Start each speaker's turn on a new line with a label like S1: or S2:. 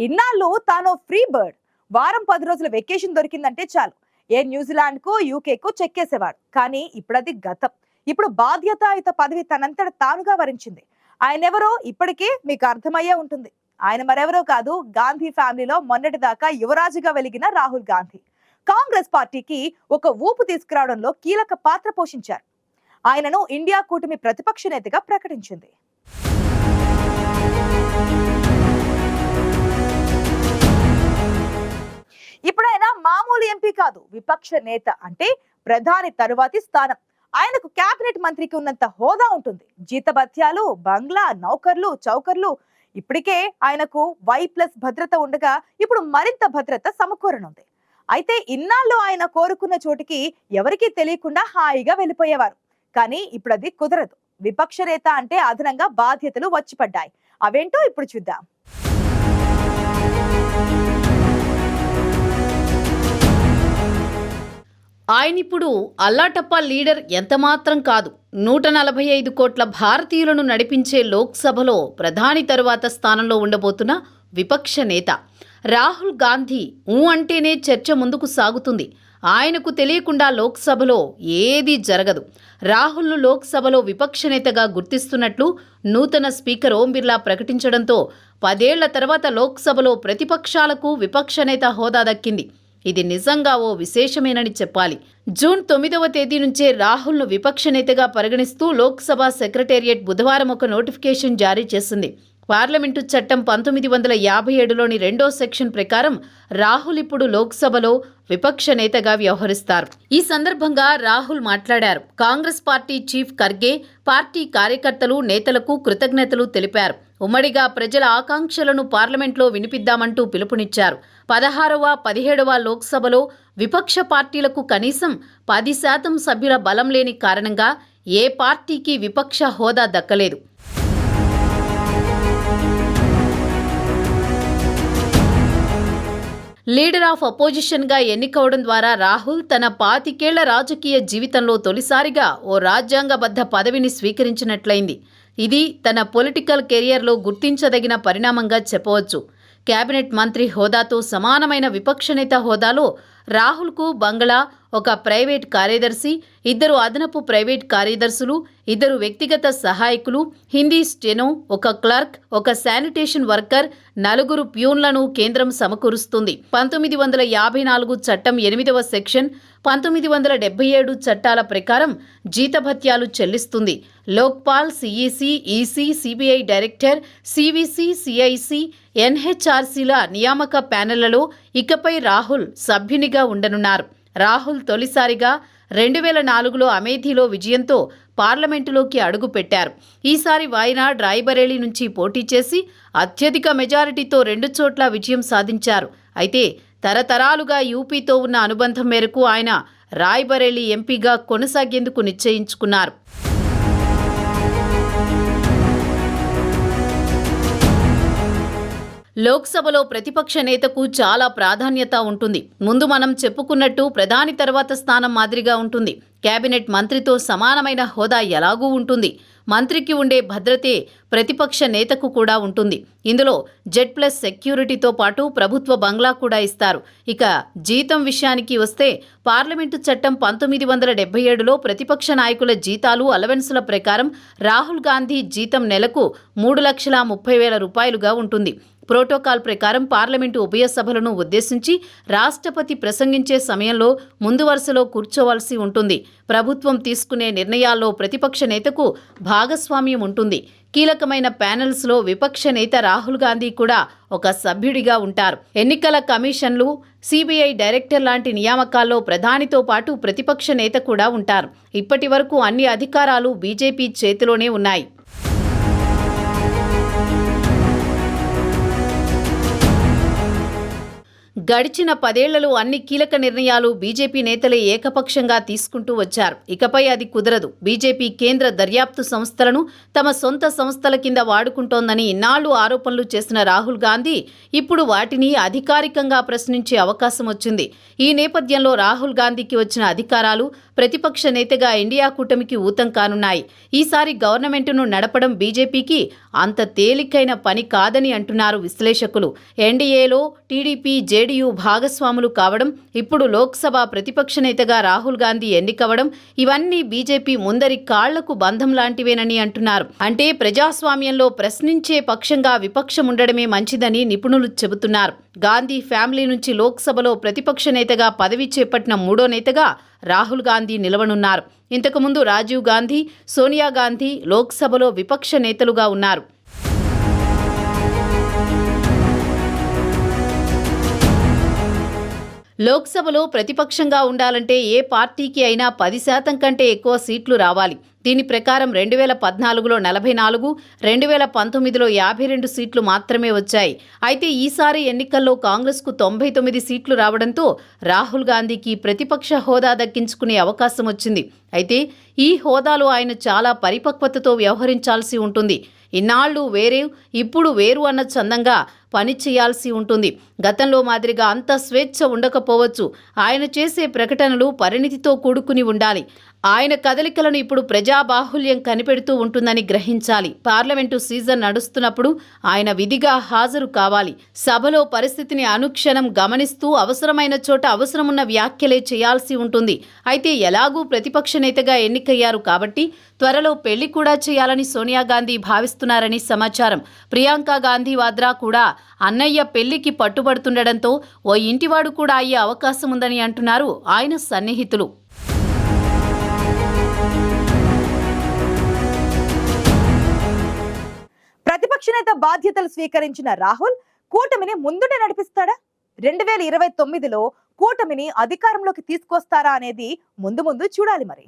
S1: ఇన్నాళ్ళు తాను free bird. వారం 10 రోజుల వెకేషన్ దొరికిందంటే చాలు ఏ న్యూజిలాండ్ కు యూకే కు చెక్కేసేవాడు. కానీ ఇప్పుడది గతం. ఇప్పుడు బాధ్యతాయుత పదవి తనంతట తానుగా వరించింది. ఆయనెవరో ఇప్పటికే మీకు అర్థమయ్యే ఉంటుంది. ఆయన మరెవరో కాదు, గాంధీ ఫ్యామిలీలో మొన్నటిదాకా యువరాజుగా వెలిగిన రాహుల్ గాంధీ. కాంగ్రెస్ పార్టీకి ఒక ఊపు తీసుకురావడంలో కీలక పాత్ర పోషించారు. ఆయనను ఇండియా కూటమి ప్రతిపక్ష నేతగా ప్రకటించింది. ఇప్పుడు ఆయన మామూలు ఎంపీ కాదు, విపక్ష నేత. అంటే ప్రధాని తరువాతి స్థానం. ఆయనకు కేబినెట్ మంత్రికి ఉన్నంత హోదా ఉంటుంది. జీతభత్యాలు, బంగ్లా, నౌకర్లు, చౌకర్లు. ఇప్పటికే ఆయనకు Y+ భద్రత ఉండగా ఇప్పుడు మరింత భద్రత సమకూరనుంది. అయితే ఇన్నాళ్ళు ఆయన కోరుకున్న చోటికి ఎవరికీ తెలియకుండా హాయిగా వెళ్ళిపోయేవారు. కానీ ఇప్పుడు అది కుదరదు. విపక్ష నేత అంటే అదనంగా బాధ్యతలు వచ్చి పడ్డాయి. అవేంటో ఇప్పుడు చూద్దాం.
S2: ఆయనిప్పుడు అల్లాటప్ప లీడర్ ఎంతమాత్రం కాదు. 145 కోట్ల భారతీయులను నడిపించే లోక్సభలో ప్రధాని తరువాత స్థానంలో ఉండబోతున్న విపక్ష నేత. రాహుల్ గాంధీ అంటేనే చర్చ ముందుకు సాగుతుంది. ఆయనకు తెలియకుండా లోక్సభలో ఏదీ జరగదు. రాహుల్ను లోక్సభలో విపక్ష నేతగా గుర్తిస్తున్నట్లు నూతన స్పీకర్ ఓం బిర్లా ప్రకటించడంతో 10 ఏళ్ల తర్వాత లోక్సభలో ప్రతిపక్షాలకు విపక్ష నేత హోదా దక్కింది. ఇది నిజంగా ఓ విశేషమేనని చెప్పాలి. జూన్ 9వ తేదీ నుంచే రాహుల్ను విపక్ష నేతగా పరిగణిస్తూ లోక్సభ సెక్రటేరియట్ బుధవారం ఒక నోటిఫికేషన్ జారీ చేసింది. పార్లమెంటు చట్టం 1957లోని 2వ సెక్షన్ ప్రకారం రాహుల్ ఇప్పుడు లోక్సభలో విపక్ష నేతగా వ్యవహరిస్తారు. ఈ సందర్భంగా రాహుల్ మాట్లాడారు. Congress party chief Kharge, party కార్యకర్తలు, నేతలకు కృతజ్ఞతలు తెలిపారు. ఉమ్మడిగా ప్రజల ఆకాంక్షలను పార్లమెంట్లో వినిపిద్దామంటూ పిలుపునిచ్చారు. 16వ, 17వ లోక్సభలో విపక్ష పార్టీలకు కనీసం 10% సభ్యుల బలం లేని కారణంగా ఏ పార్టీకి విపక్ష హోదా దక్కలేదు. లీడర్ ఆఫ్ అపోజిషన్గా ఎన్నికవడం ద్వారా రాహుల్ తన 25 ఏళ్ల రాజకీయ జీవితంలో తొలిసారిగా ఓ రాజ్యాంగబద్ధ పదవిని స్వీకరించినట్లయింది. ఇది తన పొలిటికల్ కెరియర్లో గుర్తించదగిన పరిణామంగా చెప్పవచ్చు. కేబినెట్ మంత్రి హోదాతో సమానమైన విపక్ష నేత హోదాలో రాహుల్కు బంగ్లా, ఒక ప్రైవేట్ కార్యదర్శి, 2 అదనపు ప్రైవేట్ కార్యదర్శులు, 2 వ్యక్తిగత సహాయకులు, హిందీ స్టెనో, ఒక క్లర్క్, ఒక శానిటేషన్ వర్కర్, 4 ప్యూన్లను కేంద్రం సమకూరుస్తుంది. 1954 చట్టం 8వ సెక్షన్, 1977 చట్టాల ప్రకారం జీతభత్యాలు చెల్లిస్తుంది. Lokpal, CEC, EC, CBI director, CVC, CIC, ఎన్హెచ్ఆర్సీల నియామక ప్యానెళ్లలో ఇకపై రాహుల్ సభ్యునిగా ఉండనున్నారు. రాహుల్ తొలిసారిగా 2004లో అమేథీలో విజయంతో పార్లమెంటులోకి అడుగుపెట్టారు. ఈసారి వాయనాడ్, రాయ్బరేలీ నుంచి పోటీ చేసి అత్యధిక మెజారిటీతో 2 చోట్ల విజయం సాధించారు. అయితే తరతరాలుగా యూపీతో ఉన్న అనుబంధం మేరకు ఆయన రాయ్బరేలీ ఎంపీగా కొనసాగేందుకు నిశ్చయించుకున్నారు. లోక్సభలో ప్రతిపక్ష నేతకు చాలా ప్రాధాన్యత ఉంటుంది. ముందు మనం చెప్పుకున్నట్టు ప్రధాని తర్వాత స్థానం మాదిరిగా ఉంటుంది. కేబినెట్ మంత్రితో సమానమైన హోదా ఎలాగూ ఉంటుంది. మంత్రికి ఉండే భద్రతే ప్రతిపక్ష నేతకు కూడా ఉంటుంది. ఇందులో Z+ సెక్యూరిటీతో పాటు ప్రభుత్వ బంగ్లా కూడా ఇస్తారు. ఇక జీతం విషయానికి వస్తే పార్లమెంటు చట్టం 1977లో ప్రతిపక్ష నాయకుల జీతాలు, అలవెన్సుల ప్రకారం రాహుల్ గాంధీ జీతం నెలకు 3,30,000 రూపాయలుగా ఉంటుంది. ప్రోటోకాల్ ప్రకారం పార్లమెంటు ఉభయ సభలను ఉద్దేశించి రాష్ట్రపతి ప్రసంగించే సమయంలో ముందు వరుసలో కూర్చోవలసి ఉంటుంది. ప్రభుత్వం తీసుకునే నిర్ణయాల్లో ప్రతిపక్ష నేతకు భాగస్వామ్యం ఉంటుంది. కీలకమైన ప్యానెల్స్లో విపక్ష నేత రాహుల్ గాంధీ కూడా ఒక సభ్యుడిగా ఉంటారు. ఎన్నికల కమిషన్లు, సిబిఐ డైరెక్టర్ లాంటి నియామకాల్లో ప్రధానితో పాటు ప్రతిపక్ష నేత కూడా ఉంటారు. ఇప్పటి వరకు అన్ని అధికారాలు బీజేపీ చేతిలోనే ఉన్నాయి. గడిచిన 10 ఏళ్లలో అన్ని కీలక నిర్ణయాలు బీజేపీ నేతలే ఏకపక్షంగా తీసుకుంటూ వచ్చారు. ఇకపై అది కుదరదు. బీజేపీ కేంద్ర దర్యాప్తు సంస్థలను తమ సొంత సంస్థల కింద వాడుకుంటోందని ఇన్నాళ్లు ఆరోపణలు చేసిన రాహుల్ గాంధీ ఇప్పుడు వాటిని అధికారికంగా ప్రశ్నించే అవకాశం వచ్చింది. ఈ నేపథ్యంలో రాహుల్ గాంధీకి వచ్చిన అధికారాలు ప్రతిపక్ష నేతగా ఇండియా కూటమికి ఊతం కానున్నాయి. ఈసారి గవర్నమెంట్ను నడపడం బీజేపీకి అంత తేలికైన పని కాదని అంటున్నారు విశ్లేషకులు. ఎన్డీఏలో టీడీపీ, జేడీయూ భాగస్వాములు కావడం, ఇప్పుడు లోక్సభ ప్రతిపక్ష నేతగా రాహుల్ గాంధీ ఎన్నికవడం ఇవన్నీ బీజేపీ ముందరి కాళ్లకు బంధం లాంటివేనని అంటున్నారు. అంటే ప్రజాస్వామ్యంలో ప్రశ్నించే పక్షంగా విపక్షం ఉండడమే మంచిదని నిపుణులు చెబుతున్నారు. గాంధీ ఫ్యామిలీ నుంచి లోక్సభలో ప్రతిపక్ష నేతగా పదవి చేపట్టిన మూడో నేతగా రాహుల్ గాంధీ నిలవనున్నారు. ఇంతకుముందు రాజీవ్ గాంధీ, సోనియా గాంధీ లోక్సభలో విపక్ష నేతలుగా ఉన్నారు. లోక్సభలో ప్రతిపక్షంగా ఉండాలంటే ఏ పార్టీకి అయినా 10% కంటే ఎక్కువ సీట్లు రావాలి. దీని ప్రకారం 2014లో 44, 2019లో 52 సీట్లు మాత్రమే వచ్చాయి. అయితే ఈసారి ఎన్నికల్లో కాంగ్రెస్కు 99 సీట్లు రావడంతో రాహుల్ గాంధీకి ప్రతిపక్ష హోదా దక్కించుకునే అవకాశం వచ్చింది. అయితే ఈ హోదాలో ఆయన చాలా పరిపక్వతతో వ్యవహరించాల్సి ఉంటుంది. ఇన్నాళ్లు వేరే, ఇప్పుడు వేరు అన్న చందంగా పని చేయాల్సి ఉంటుంది. గతంలో మాదిరిగా అంత స్వేచ్ఛ ఉండకపోవచ్చు. ఆయన చేసే ప్రకటనలు పరిణితితో కూడుకుని ఉండాలి. ఆయన కదలికలను ఇప్పుడు ప్రజాబాహుల్యం కనిపెడుతూ ఉంటుందని గ్రహించాలి. పార్లమెంటు సీజన్ నడుస్తున్నప్పుడు ఆయన విధిగా హాజరు కావాలి. సభలో పరిస్థితిని అనుక్షణం గమనిస్తూ అవసరమైన చోట అవసరమున్న వ్యాఖ్యలే చేయాల్సి ఉంటుంది. అయితే ఎలాగూ ప్రతిపక్ష నేతగా ఎన్నికయ్యారు కాబట్టి త్వరలో పెళ్లి కూడా చేయాలని సోనియా గాంధీ భావిస్తున్నారని సమాచారం. ప్రియాంక గాంధీ వాద్రా కూడా అన్నయ్య పెళ్లికి పట్టుబడుతుండటంతో ఓ ఇంటివాడు కూడా అయ్యే అవకాశం ఉందని అంటున్నారు ఆయన సన్నిహితులు.
S1: ప్రతిపక్ష నేత బాధ్యతలు స్వీకరించిన రాహుల్ కూటమిని ముందునే నడిపిస్తాడా? 2029లో కూటమిని అధికారంలోకి తీసుకొస్తారా అనేది ముందు చూడాలి మరి.